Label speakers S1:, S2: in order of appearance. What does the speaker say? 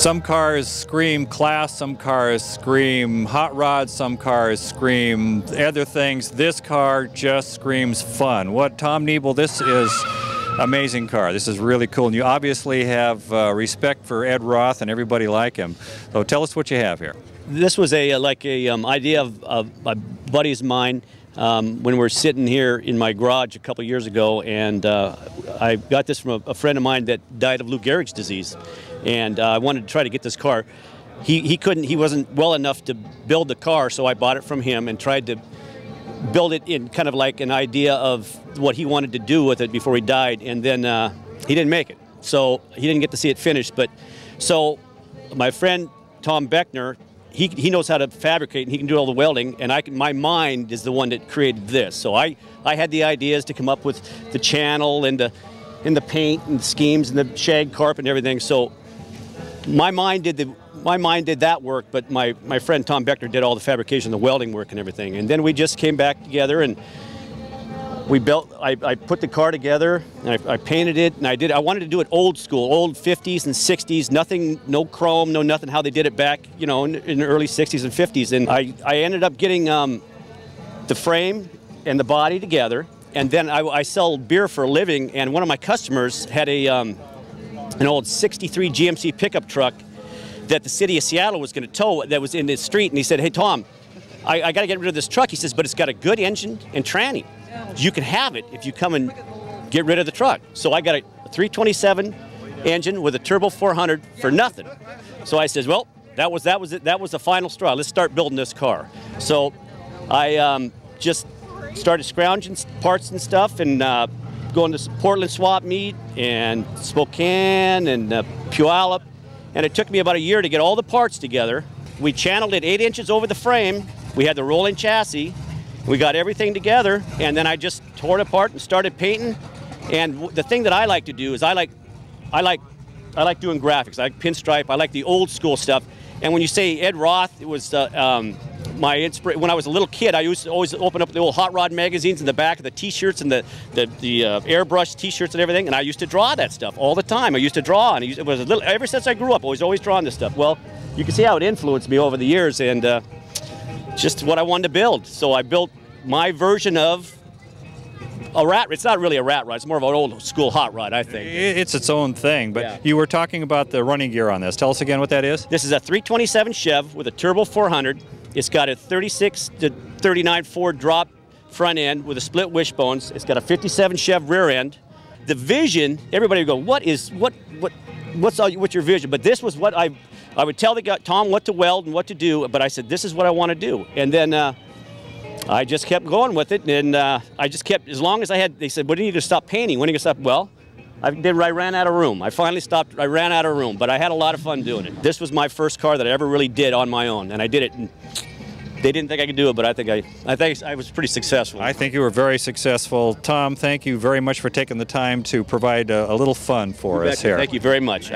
S1: Some cars scream class, some cars scream hot rods, some cars scream other things. This car just screams fun. What, Tom Niebel, this is amazing car. This is really cool. And you obviously have respect for Ed Roth and everybody like him. So tell us what you have here.
S2: This was a idea of my buddy's mine when we were sitting here in my garage a couple years ago, and I got this from a friend of mine that died of Lou Gehrig's disease, and I wanted to try to get this car. He wasn't well enough to build the car, so I bought it from him and tried to build it in kind of like an idea of what he wanted to do with it before he died, and then he didn't make it, so he didn't get to see it finished. But so my friend Tom Beckner, he knows how to fabricate and he can do all the welding, and my mind is the one that created this. So I had the ideas to come up with the channel and the paint and the schemes and the shag carpet and everything. So my mind did that work, but my friend Tom Beckner did all the fabrication, the welding work and everything. And then we just came back together and we built. I put the car together and I painted it, and I wanted to do it old school, old 50s and 60s, nothing, no chrome, no nothing, how they did it back, you know, in the early 60s and 50s. And I ended up getting the frame and the body together, and then I sell beer for a living, and one of my customers had an old 63 GMC pickup truck that the city of Seattle was going to tow, that was in the street, and he said, "Hey Tom, I got to get rid of this truck." He says, "But it's got a good engine and tranny. You can have it if you come and get rid of the truck." So I got a 327 engine with a turbo 400 for nothing. So I says, "Well, that was it. That was the final straw. Let's start building this car." So I just started scrounging parts and stuff, and going to Portland Swap Meet and Spokane and Puyallup, and it took me about a year to get all the parts together. We channeled it 8 inches over the frame. We had the rolling chassis. We got everything together, and then I just tore it apart and started painting. And the thing that I like to do is I like doing graphics. I like pinstripe. I like the old school stuff. And when you say Ed Roth, it was my inspiration. When I was a little kid, I used to always open up the old hot rod magazines in the back of the T-shirts and the airbrush T-shirts and everything, and I used to draw that stuff all the time. I used to draw, and it was ever since I grew up, I was always drawing this stuff. Well, you can see how it influenced me over the years, and just what I wanted to build. So I built my version of a rat. It's not really a rat rod. It's more of an old school hot rod, I think.
S1: It's its own thing, but
S2: yeah.
S1: You were talking about the running gear on this. Tell us again what that is.
S2: This is a 327 Chev with a turbo 400. It's got a 36 to 39 Ford drop front end with a split wishbones. It's got a 57 Chev rear end. The vision, everybody would go, what's your vision? But this was what I would tell the guy, Tom, what to weld and what to do, but I said, this is what I want to do. And then I just kept going with it, and I just kept, as long as I had, they said, when are you going to stop painting? When are you going to stop? Well, I ran out of room. I finally stopped, I ran out of room, but I had a lot of fun doing it. This was my first car that I ever really did on my own, and I did it, and they didn't think I could do it, but I think I was pretty successful.
S1: I think you were very successful. Tom, thank you very much for taking the time to provide a little fun for us here.
S2: Thank you very much.